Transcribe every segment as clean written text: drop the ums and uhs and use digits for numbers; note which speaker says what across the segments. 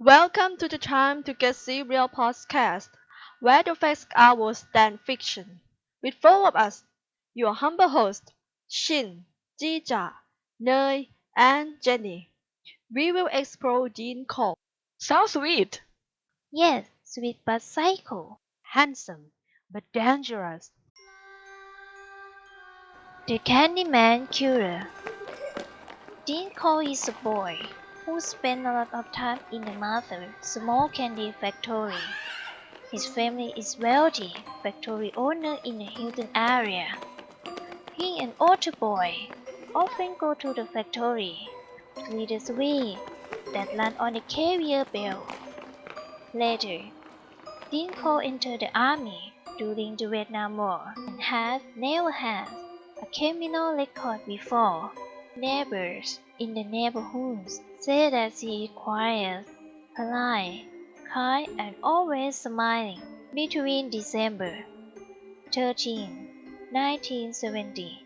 Speaker 1: Welcome to the Time to Get Serial podcast, where the facts are worse than fiction. With four of us, your humble host, Shin, Jija, Nui, and Jenny. We will explore Dean Cole.
Speaker 2: Sounds sweet.
Speaker 3: Yes, sweet but psycho.
Speaker 1: Handsome, but dangerous.
Speaker 3: The Candyman Killer. Dean Cole is a boy who spent a lot of time in the mother small candy factory. His family is wealthy factory owner in the Hilton area. He and older boy often go to the factory to lead the sweet that land on the carrier belt. Later, Dean Cole entered the army during the Vietnam War and has never had a criminal record before. Neighbors in the neighborhoods say that he is quiet, polite, kind, and always smiling. Between December 13, 1970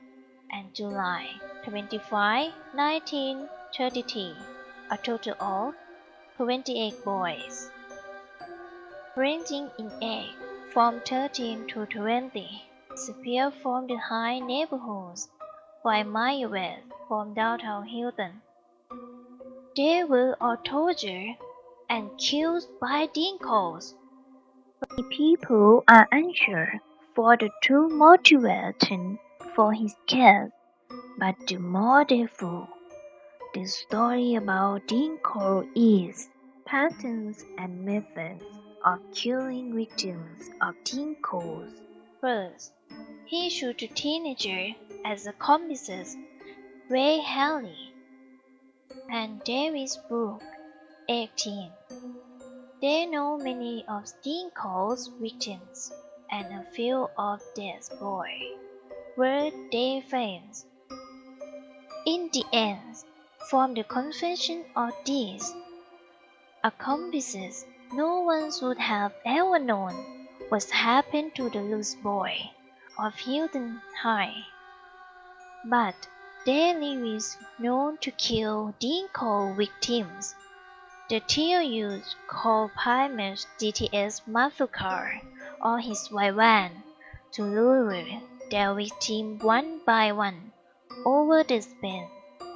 Speaker 3: and July 25, 1933, a total of 28 boys, ranging in age from 13 to 20, disappeared from the high neighborhoods 5 miles west from downtown Hilton. They were all tortured and killed by Dean Cole. Many people are unsure for the true motivation for his case, but the more they follow, the story about Dean Cole is patterns and methods of killing victims of Dean Cole. First, he shot a teenager as accomplices Ray Haley and Davis Brooke, 18. They know many of Dean Cole's victims, and a few of these boys were their friends. In the end, from the confession of these accomplices, no one should have ever known what happened to the loose boy of Hilton High. But Daly is known to kill Dean Cole victims. The trio used Cole Primer's GTS muscle car or his white van to lure their victims one by one over the span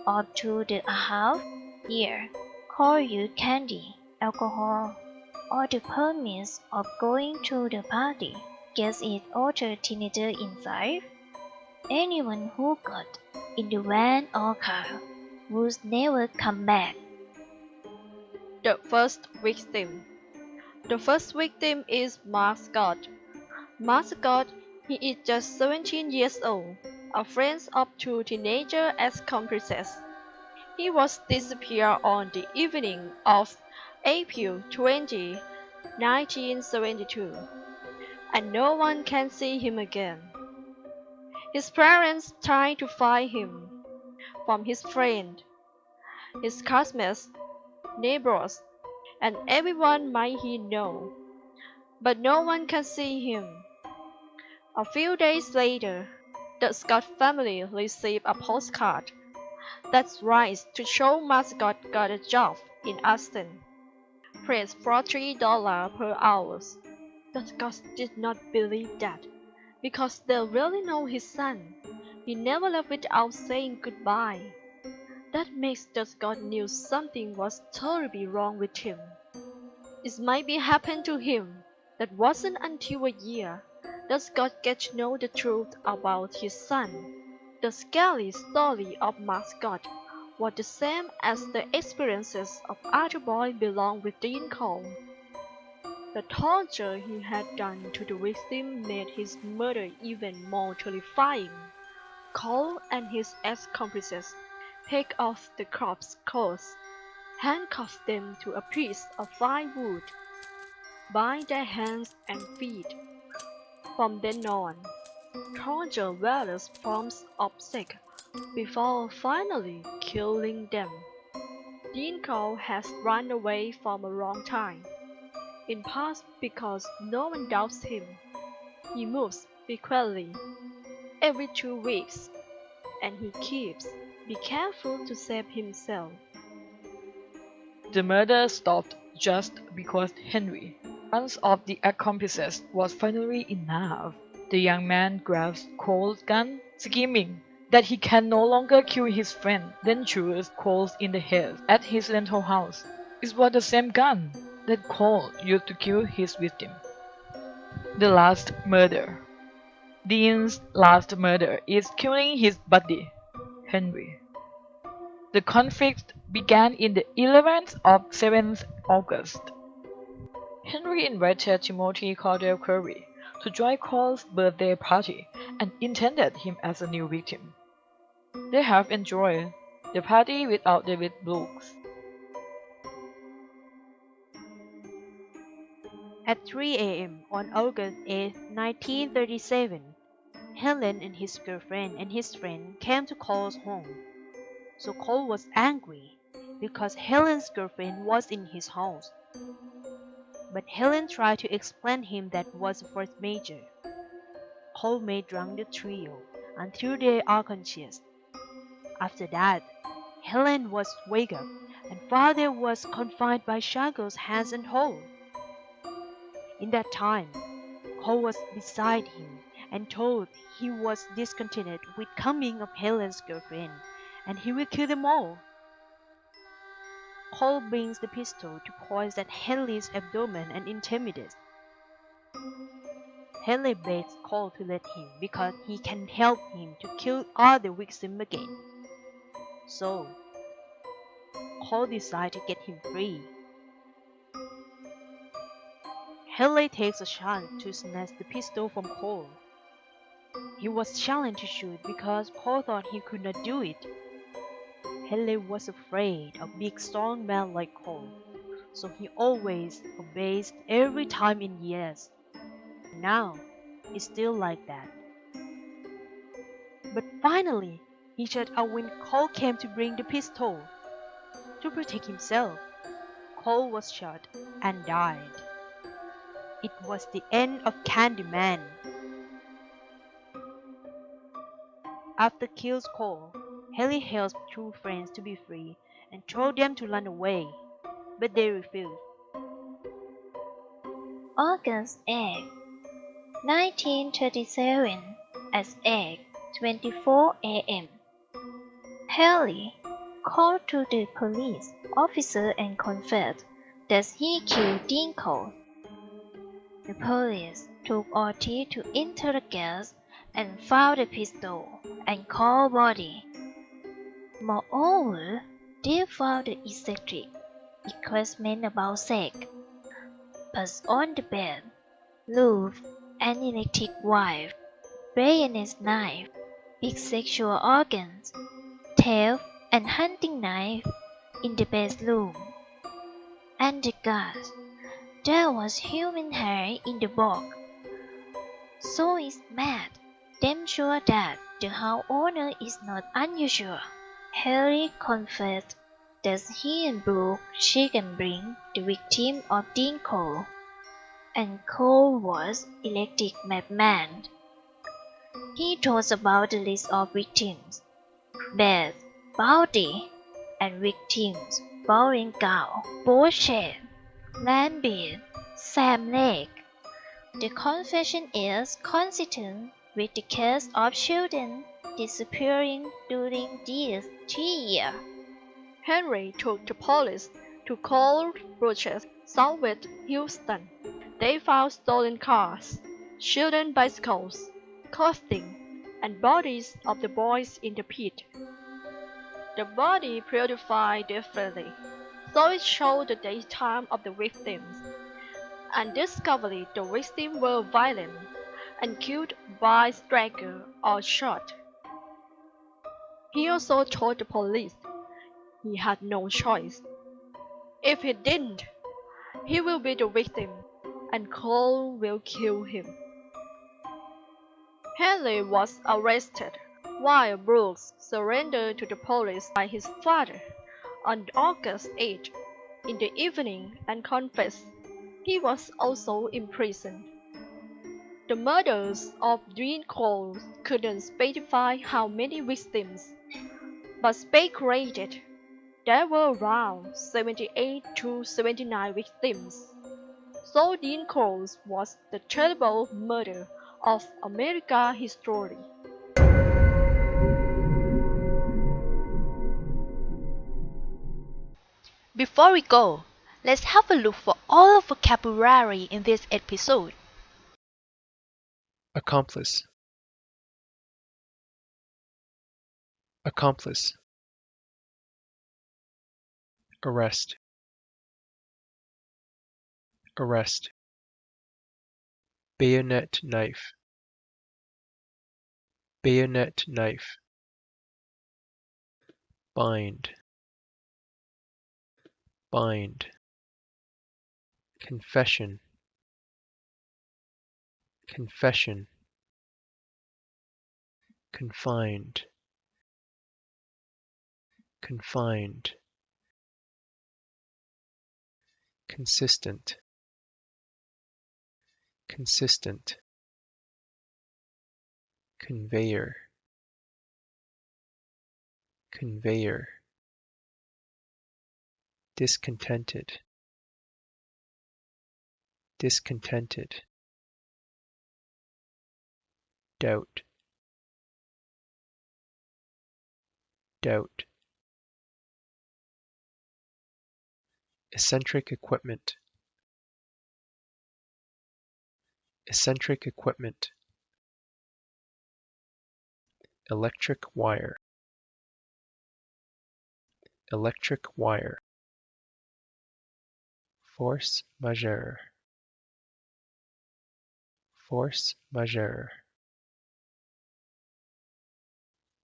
Speaker 3: of 2.5 years. Cole used candy, alcohol, or the permits of going to the party, gets its older teenager inside. Anyone who got in the van or car would never come back.
Speaker 1: The first victim. The first victim is Mark Scott. Mark Scott, he is just 17 years old, a friend of two teenager accomplices. He was disappeared on the evening of April 20, 1972, and no one can see him again. His parents tried to find him from his friends, his classmates, neighbors, and everyone might he know, but no one can see him. A few days later, the Scott family received a postcard that writes to show Mascot got a job in Austin, paid for $3 per hour. The Scotts did not believe that, because they really know his son. He never left without saying goodbye. That makes the Scott knew something was terribly wrong with him. It might be happened to him. That wasn't until a year that Scott get to know the truth about his son. The scary story of Mascot was the same as the experiences of other boys belong with Dean Cole. The torture he had done to the victim made his murder even more terrifying. Cole and his accomplices picked off the corpse's clothes, handcuffed them to a piece of firewood, bind their hands and feet. From then on, torture various forms of sex before finally killing them. Dean Cole has run away for a long time, in part because no one doubts him. He moves frequently, every 2 weeks, and he keeps be careful to save himself.
Speaker 2: The murder stopped just because Henry, one of the accomplices, was finally enough. The young man grabs Croll's gun, scheming that he can no longer kill his friend, then shoots Croll in the head at his rental house. It was the same gun that Croll used to kill his victim. The last murder. Dean's last murder is killing his buddy, Henry. The conflict began in the 11th of 7th August. Henry invited Timothy Cordell Curry to join Croll's birthday party and intended him as a new victim. They have enjoyed the party without David Brooks.
Speaker 1: At 3 a.m. on August 8, 1937, Helen and his girlfriend and his friend came to Croll's home. So Croll was angry because Helen's girlfriend was in his house. But Helen tried to explain him that was force majeure. Croll made drunk the trio until they are conscious. After that, Helen was wake up and father was confined by shackles, hands and hold. In that time, Croll was beside him and told he was discontented with coming of Helen's girlfriend and he will kill them all. Croll brings the pistol to point at Henley's abdomen and intimidates. Henley begs Croll to let him because he can help him to kill other victims again. So, Croll decides to get him free. Henley takes a shot to snatch the pistol from Croll. He was challenged to shoot because Croll thought he could not do it. Henley was afraid of big strong men like Croll, so he always obeys every time in years. Now, it's still like that. But finally, he shot out when Croll came to bring the pistol. To protect himself, Croll was shot and died. It was the end of Candyman. After kills Croll, Henley helps two friends to be free and told them to run away, but they refused.
Speaker 3: August 8, 1937 at 8:24 a.m. Henley called to the police officer and confessed that he killed Dean Croll. The police took Ortiz to interrogate and found the pistol and Croll's body. Moreover, they found the eccentric equipment about sex, but on the bed, loop, an electric wire, bayonet knife, big sexual organs, tail, and hunting knife in the bedroom. And the gas. There was human hair in the box. So it's mad. Damn sure that the house owner is not unusual. Harry confessed that he and Brooke cheat and bring the victim of Dean Croll, and Croll was electric madman. He told about the list of victims: Beth, Bowdy, and victims: Beauregard, Boucher, Lambert, Sam Lake. The confession is consistent with the case of children disappearing during these 3 years.
Speaker 1: Henry took the police to Cold Bruches, southwest Houston. They found stolen cars, children's bicycles, clothing, and bodies of the boys in the pit. The body purified differently, so it showed the daytime of the victims, and discovered the victims were violent and killed by strangle or shot. He also told the police he had no choice. If he didn't, he will be the victim, and Croll will kill him. Henley was arrested, while Brooks surrendered to the police by his father on August 8 in the evening and confessed. He was also imprisoned. The murderers of Dean Croll couldn't specify how many victims, but speculated There were around 78 to 79 victims. So Dean Croll was the terrible murder of American history.
Speaker 3: Before we go, let's have a look for all the vocabulary in this episode.
Speaker 4: Accomplice. Accomplice. Arrest. Arrest. Bayonet knife. Bayonet knife. Bind. Bind. Confession. Confession. Confined. Confined. Consistent. Consistent. Conveyor. Conveyor. Discontented. Discontented. Doubt. Doubt. Eccentric equipment. Eccentric equipment. Electric wire. Electric wire. Force majeure. Force majeure.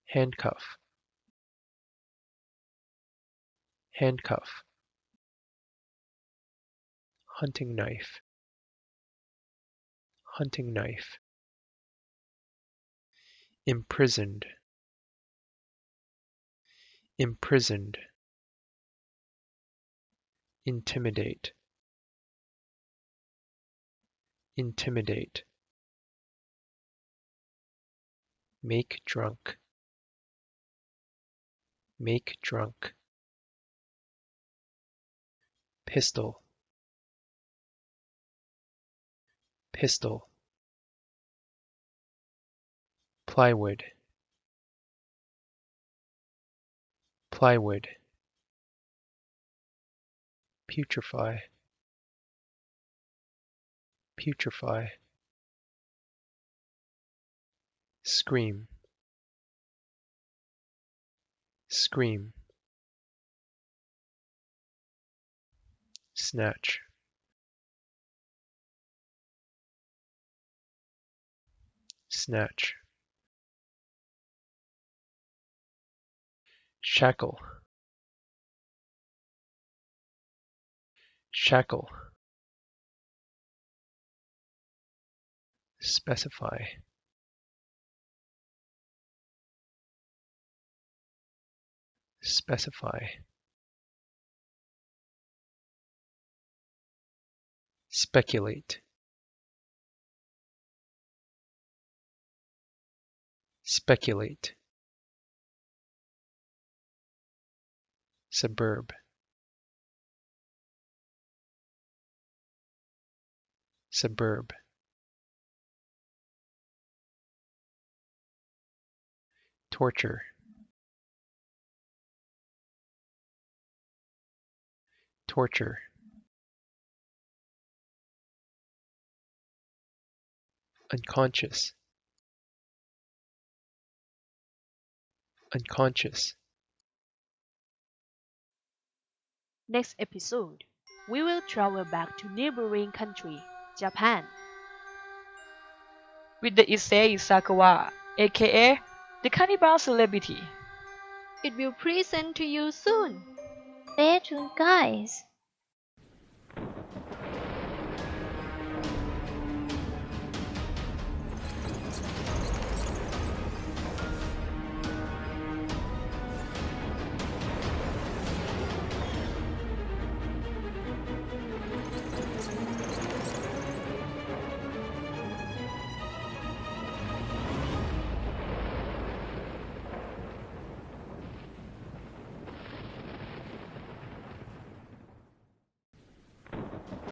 Speaker 4: Handcuff. Handcuff. Hunting knife. Hunting knife. Imprisoned. Imprisoned. Intimidate. Intimidate. Make drunk. Make drunk. Pistol. Pistol. Plywood. Plywood. Putrefy. Putrefy. Scream. Scream. Snatch. Snatch. Shackle. Shackle. Specify. Specify. Speculate. Speculate. Suburb. Suburb. Torture. Torture. Unconscious. Unconscious.
Speaker 1: Next episode, we will travel back to neighboring country, Japan.
Speaker 2: With the Issei Sakawa, aka the Cannibal Celebrity.
Speaker 1: It will present to you soon.
Speaker 3: Stay tuned, guys.